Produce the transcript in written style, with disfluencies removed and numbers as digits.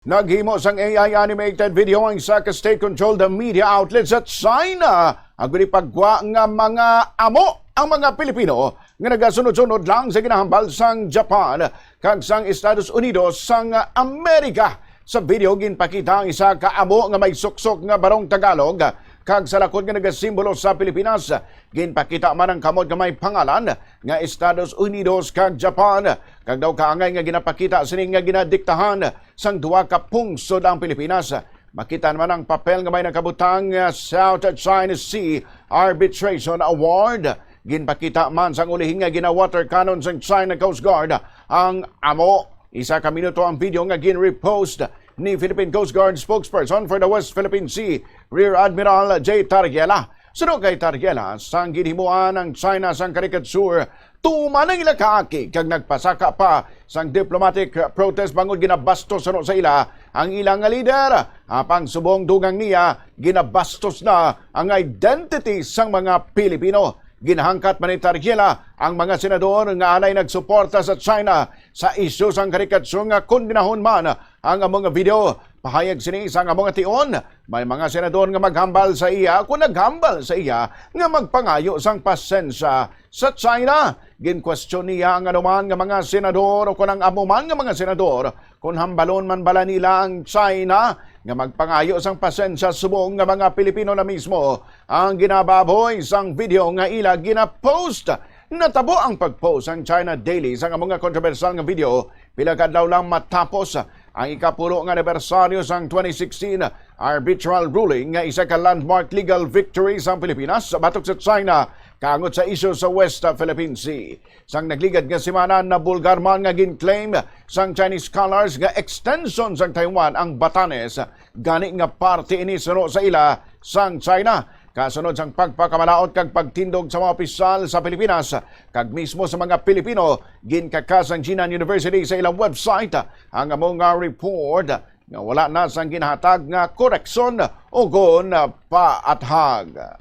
Naghimo sang AI animated video ang isa ka state-controlled media outlet sa China. Ang pagwa nga mga amo ang mga Pilipino nga nagasunod-sunod lang sa ginahambal sang Japan kag sang Estados Unidos sang Amerika. Sa video ginpakita ang isa ka amo nga may suksok nga barong Tagalog kag sa lakod nga nagasimbolo sa Pilipinas. Ginpakita man ang kamot nga may pangalan nga Estados Unidos kag Japan. Kag daw kaangay nga ginapakita sini nga ginadiktahan sang duha ka pungsod ang Pilipinas. Makita naman ang papel nga may nakabutang South China Sea Arbitration Award. Ginpakita man sang ulihin nga gina-water cannon sang China Coast Guard ang amo. Isa ka minuto ang video nga gin-repost ni Philippine Coast Guard spokesperson for the West Philippine Sea, Rear Admiral J. Tarriela. Sunod kay Tarriela, sang ginhimuan ng China sang Caricat Sur, tuman ang ila kaaki kag nagpasaka pa sang diplomatic protest bangod ginabastos sa ila ang ilang nga leader. Apang subong dugang niya, ginabastos na ang identity sang mga Pilipino. Ginahangkat man ni Tarriela ang mga senador nga alay nagsuporta sa China sa isyu sang karikatsyon nga kondinahon man ang mga video. Pahayag sini sa nga mga tion, may mga senador nga maghambal sa iya kung naghambal sa iya nga magpangayo sang pasensya sa China. Ginkwestiyon niya ang anuman nga mga senador o kung ang amuman nga mga senador kung hambalon man bala nila ang China nga magpangayo sang pasensya subong nga mga Pilipino na mismo ang ginababoy sang video nga ila ginapost. Natabo ang pagpost ang China Daily sa mga kontrobersyal nga video pila kadlaw lang matapos ang ikapulo nga anibersaryo sang 2016 arbitral ruling nga isa ka landmark legal victory sa Pilipinas sa batok sa China kaangot sa isyu sa West Philippine Sea. Sang nagligad nga semana na bulgar man nga ginclaim sang Chinese scholars nga extension sang Taiwan ang Batanes gani nga parte ini suno sa ila sang China. Kasunod sang pagpakamalaot kag pagtindog sa mga opisyal sa Pilipinas kag mismo sa mga Pilipino, ginkakas ang Jinan University sa ilang website ang mga report nga wala na sang ginahatag nga koreksyon o gon paathag.